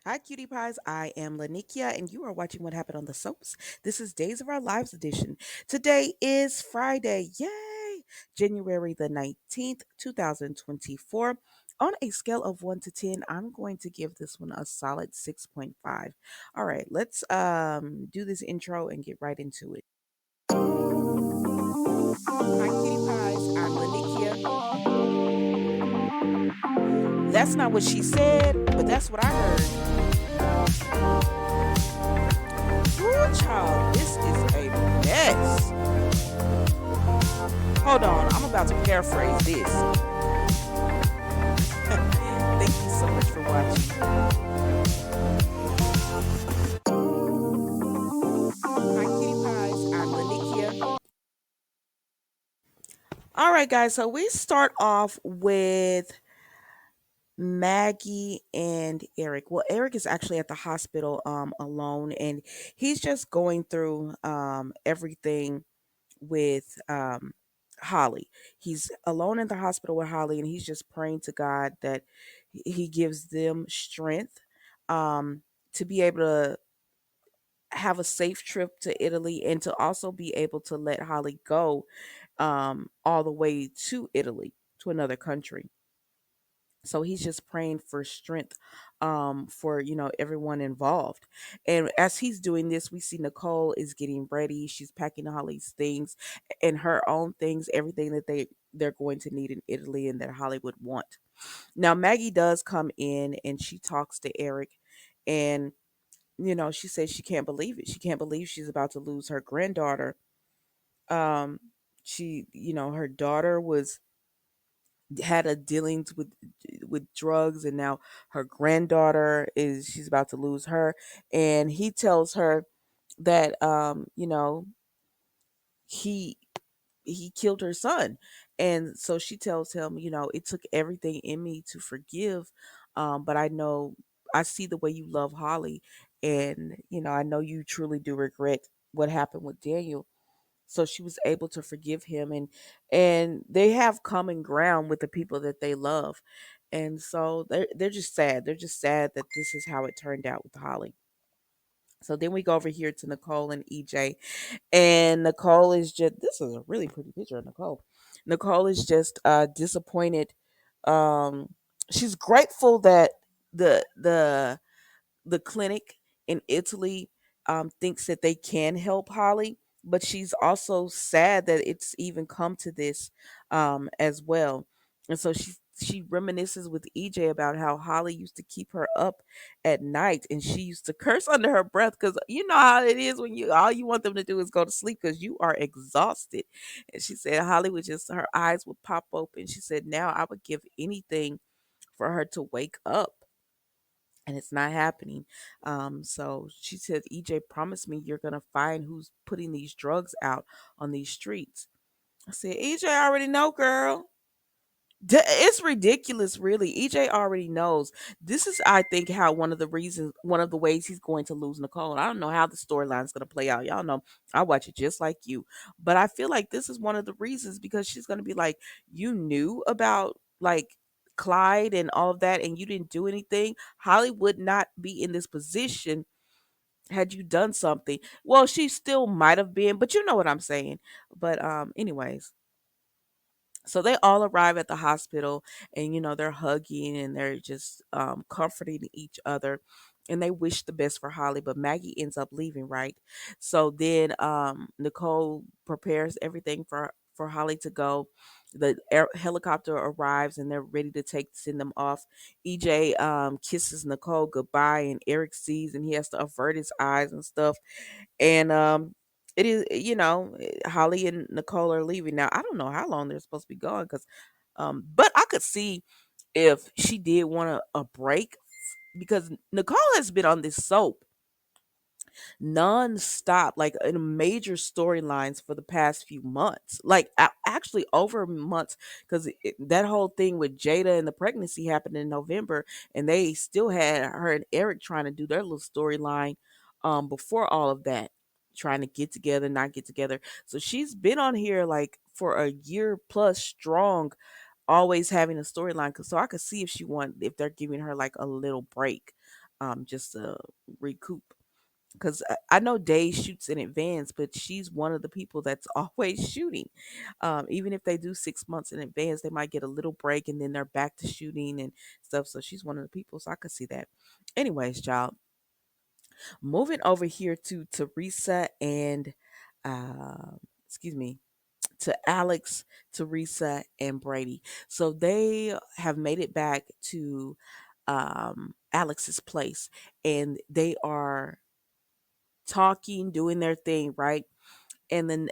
Hi, cutie pies. I am Lanikia, and you are watching What Happened on the Soaps. This is Days of Our Lives edition. Today is Friday. Yay! January the 19th, 2024. On a scale of 1 to 10, I'm going to give this one a solid 6.5. All right, let's do this intro and get right into it. Hi, cutie pies. I'm Lanikia. That's not what she said, but that's what I heard. Ooh, child, this is a mess. Hold on, I'm about to paraphrase this. Thank you so much for watching. Hi, cutie pies. I'm Lanikia. All right, guys. So we start off with Maggie and Eric. Well, Eric is actually at the hospital alone, and he's just going through everything with Holly. He's alone in the hospital with Holly, and he's just praying to God that he gives them strength to be able to have a safe trip to Italy and to also be able to let Holly go all the way to Italy, to another country. So he's just praying for strength for everyone involved. And as he's doing this, we see Nicole is getting ready. She's packing Holly's things and her own things, everything that they're going to need in Italy and that Holly would want. Now Maggie does come in and she talks to Eric, and she says she can't believe it. She can't believe she's about to lose her granddaughter. Um, her daughter was had a dealings with drugs, and now her granddaughter is she's about to lose her. And he tells her that he he killed her son. And so she tells him, it took everything in me to forgive, but I see the way you love Holly, and I know you truly do regret what happened with Daniel. So she was able to forgive him, and they have common ground with the people that they love. And so they're just sad. They're just sad that this is how it turned out with Holly. So then we go over here to Nicole and EJ, and Nicole is just this is a really pretty picture of Nicole. Nicole is just disappointed. Um she's grateful that the the clinic in Italy thinks that they can help Holly, but she's also sad that it's even come to this as well. And so she reminisces with EJ about how Holly used to keep her up at night, and she used to curse under her breath because you know how it is when you all you want them to do is go to sleep because you are exhausted. And she said Holly would just her eyes would pop open. She said now I would give anything for her to wake up, and it's not happening. So she said, EJ, promise me you're gonna find who's putting these drugs out on these streets. I said, EJ already know, girl. It's ridiculous, really. EJ already knows. This is, I think, how one of the ways he's going to lose Nicole. And I don't know how the storyline's going to play out. Y'all know I watch it just like you, but I feel like this is one of the reasons because she's going to be like, you knew about like Clyde and all of that, and you didn't do anything. Holly would not be in this position had you done something. Well, she still might have been, but you know what I'm saying. But anyways, so they all arrive at the hospital, and they're hugging and they're just comforting each other, and they wish the best for Holly, but Maggie ends up leaving, right? So then Nicole prepares everything for Holly to go. The helicopter arrives and they're ready to send them off. EJ kisses Nicole goodbye, and Eric sees and he has to avert his eyes and stuff. And it is, Holly and Nicole are leaving. Now I don't know how long they're supposed to be gone, because but I could see if she did want a break, because Nicole has been on this soap non-stop, like in major storylines for the past few months, like actually over months, because that whole thing with Jada and the pregnancy happened in November, and they still had her and Eric trying to do their little storyline before all of that, trying to get together, not get together. So she's been on here like for a year plus strong, always having a storyline. So I could see if they're giving her like a little break. just to recoup. Because I know Day shoots in advance, but she's one of the people that's always shooting. Even if they do 6 months in advance, they might get a little break and then they're back to shooting and stuff. So she's one of the people, so I could see that. Anyways, child, moving over here to Teresa and, excuse me, to Alex, Teresa, and Brady. So they have made it back to Alex's place, and they are talking, doing their thing, right? And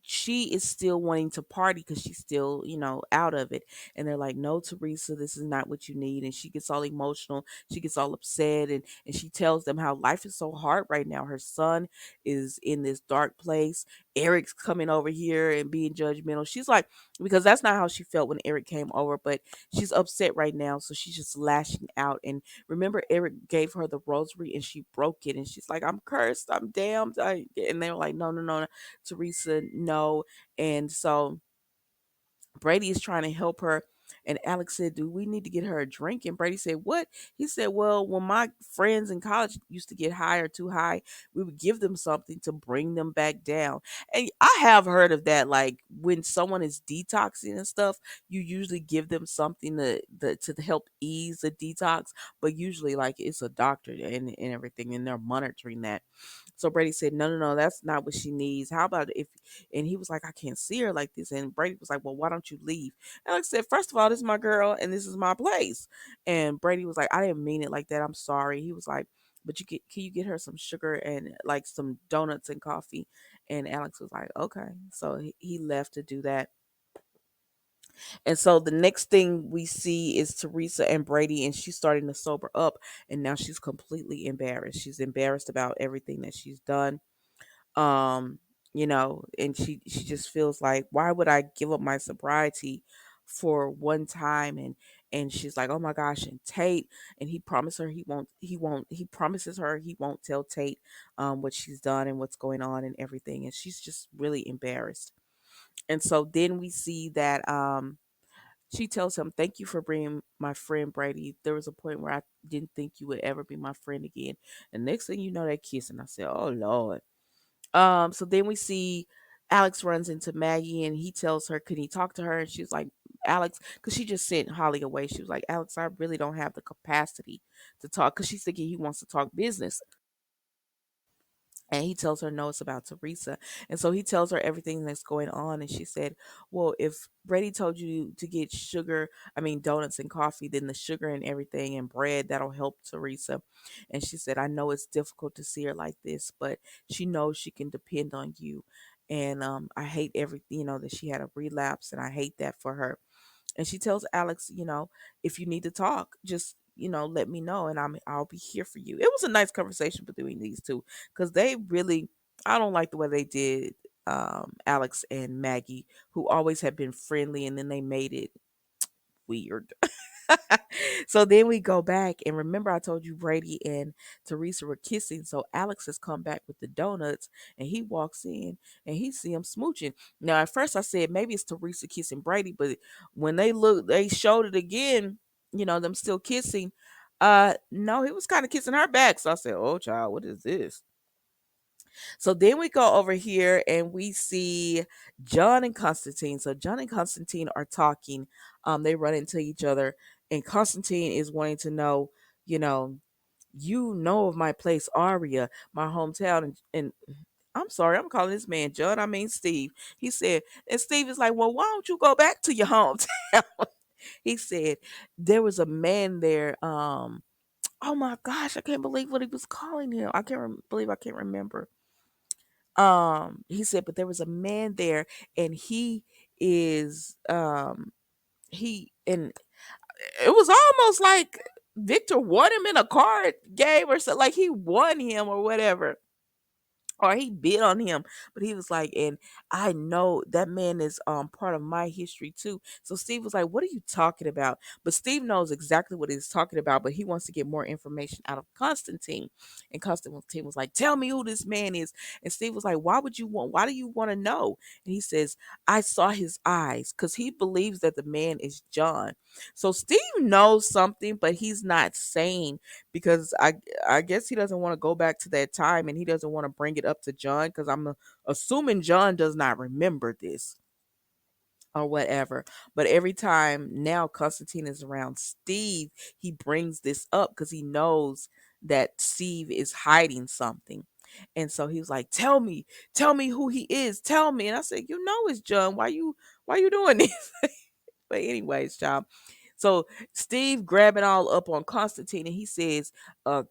she is still wanting to party because she's still, out of it. And they're like, no, Teresa, this is not what you need. And she gets all emotional, she gets all upset, and she tells them how life is so hard right now. Her son is in this dark place. Eric's coming over here and being judgmental. She's like, because that's not how she felt when Eric came over, but she's upset right now, so she's just lashing out. And remember, Eric gave her the rosary and she broke it, and she's like, I'm cursed, I'm damned. And they were like, no, no, no, no, Teresa, no. And so Brady is trying to help her. And Alex said, do we need to get her a drink? And Brady said, what? He said, well, when my friends in college used to get high or too high, we would give them something to bring them back down. And I have heard of that. Like when someone is detoxing and stuff, you usually give them something to help ease the detox. But usually, like, it's a doctor and everything, and they're monitoring that. So Brady said, no, no, no, that's not what she needs. How about if, and he was like, I can't see her like this. And Brady was like, well, why don't you leave? Alex said, first of all, this is my girl and this is my place. And Brady was like, I didn't mean it like that. I'm sorry. He was like, but can you get her some sugar and like some donuts and coffee? And Alex was like, okay. So he left to do that. And so the next thing we see is Teresa and Brady, and she's starting to sober up. And now she's completely embarrassed. She's embarrassed about everything that she's done. um and she just feels like, why would I give up my sobriety for one time? And she's like, oh my gosh. And Tate, and he promised her he promises her he won't tell Tate what she's done and what's going on and everything, and she's just really embarrassed. And so then we see that she tells him, thank you for bringing my friend Brady. There was a point where I didn't think you would ever be my friend again. And next thing you know, they're kissing. I said, oh Lord. So then we see Alex runs into Maggie and he tells her, can he talk to her? And she's like, Alex, because she just sent Holly away. She was like, Alex, I really don't have the capacity to talk, because she's thinking he wants to talk business. And he tells her, no, it's about Teresa. And so he tells her everything that's going on. And she said, well, if Brady told you to get sugar, I mean, donuts and coffee, then the sugar and everything and bread, that'll help Teresa. And she said, I know it's difficult to see her like this, but she knows she can depend on you. And I hate everything, that she had a relapse. And I hate that for her. And she tells Alex, if you need to talk, just let me know, and I'll be here for you. It was a nice conversation between these two, because they really, I don't like the way they did Alex and Maggie, who always had been friendly, and then they made it weird. So then we go back, and remember I told you Brady and Teresa were kissing. So Alex has come back with the donuts, and he walks in and he see him smooching. Now at first I said maybe it's Teresa kissing Brady, but when they showed it again, them still kissing. No, he was kind of kissing her back. So I said, oh child, what is this? So then we go over here and we see John and Constantine. So John and Constantine are talking. They run into each other, and Constantine is wanting to know, you know, of my place, Aria, my hometown, and I'm sorry, I'm calling this man John. I mean Steve. He said, and Steve is like, well, why don't you go back to your hometown? He said there was a man there. Oh my gosh, I can't believe what he was calling him. I can't believe I can't remember. He said, but there was a man there, and he is he and it was almost like Victor won him in a card game or so, like he won him or whatever, or he bid on him. But he was like, and I know that man is part of my history too. So Steve was like, what are you talking about? But Steve knows exactly what he's talking about, but he wants to get more information out of Constantine. And Constantine was like, tell me who this man is. And Steve was like, why do you want to know? And he says, I saw his eyes, because he believes that the man is John. So Steve knows something, but he's not saying, because I guess he doesn't want to go back to that time, and he doesn't want to bring it up to John because I'm assuming John does not remember this or whatever. But every time now Constantine is around Steve, he brings this up because he knows that Steve is hiding something. And so he was like, tell me who he is, tell me. And I said, you know it's John. Why you doing this? But anyways, child. So Steve grabbing all up on Constantine and he says,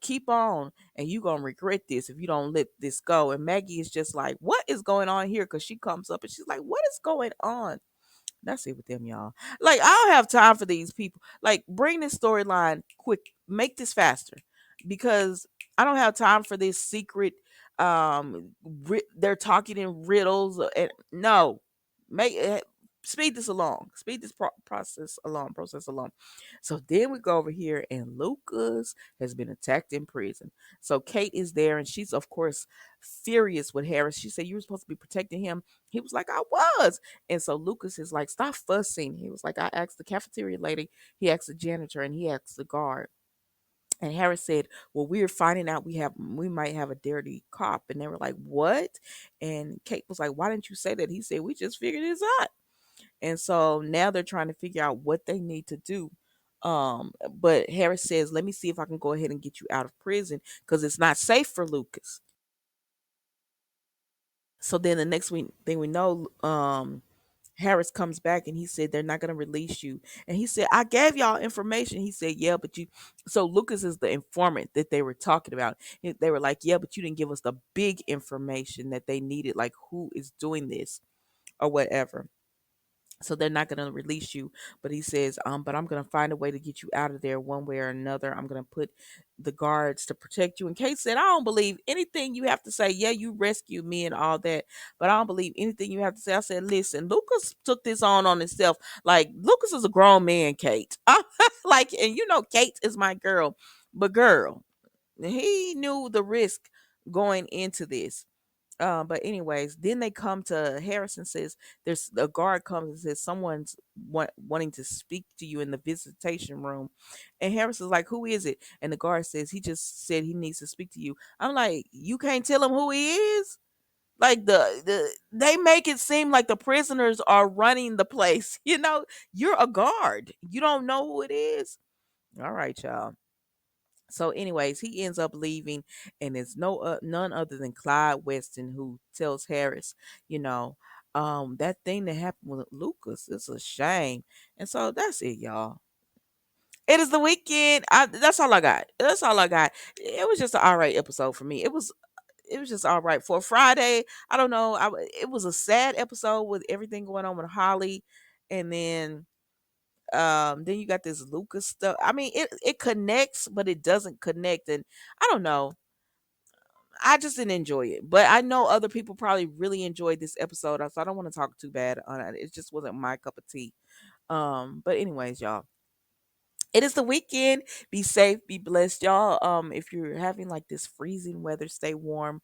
keep on and you gonna regret this if you don't let this go. And Maggie is just like, what is going on here? Because she comes up and she's like, what is going on? That's it with them, y'all. Like, I don't have time for these people. Like, bring this storyline quick. Make this faster. Because I don't have time for this secret they're talking in riddles and no. Make speed this along. Speed this process along. So then we go over here and Lucas has been attacked in prison. So Kate is there and she's of course furious with Harris. She said you were supposed to be protecting him. He was like, I was. And so Lucas is like, stop fussing. He was like, I asked the cafeteria lady, he asked the janitor, and he asked the guard. And Harris said, well, we're finding out we might have a dirty cop. And they were like, what? And Kate was like, why didn't you say that? He said, we just figured this out. And so now they're trying to figure out what they need to do. But Harris says, let me see if I can go ahead and get you out of prison because it's not safe for Lucas. So then the next thing we know, Harris comes back and he said they're not going to release you. And he said, I gave y'all information. He said, yeah, but you. So Lucas is the informant that they were talking about. They were like, yeah, but you didn't give us the big information that they needed, like who is doing this or whatever. So they're not going to release you. But he says, but I'm going to find a way to get you out of there one way or another. I'm going to put the guards to protect you. And Kate said, I don't believe anything you have to say. Yeah, you rescued me and all that, but I don't believe anything you have to say. I said, listen, Lucas took this on himself. Like, Lucas is a grown man, Kate. Like, and you know, Kate is my girl, but girl, he knew the risk going into this. But anyways, then they come to Harrison says there's a guard comes and says someone's wanting to speak to you in the visitation room, and Harrison's like, who is it? And the guard says he just said he needs to speak to you. I'm like, you can't tell him who he is. Like they make it seem like the prisoners are running the place. You know, you're a guard. You don't know who it is. All right, y'all. So, anyways, he ends up leaving, and it's none other than Clyde Weston who tells Harris, you know, that thing that happened with Lucas is a shame. And so that's it, y'all. It is the weekend. That's all I got. That's all I got. It was just an all right episode for me. It was just all right for a Friday. I don't know. It was a sad episode with everything going on with Holly, and then you got this Lucas stuff. I mean, it connects, but it doesn't connect, and I don't know. I just didn't enjoy it, but I know other people probably really enjoyed this episode, so I don't want to talk too bad on it. It just wasn't my cup of tea. But anyways, y'all, it is the weekend. Be safe, be blessed, y'all. If you're having like this freezing weather, stay warm,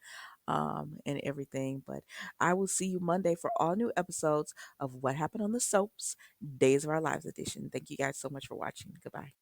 and everything. But I will see you Monday for all new episodes of What Happened on the Soaps Days of Our Lives edition. Thank you guys so much for watching. Goodbye.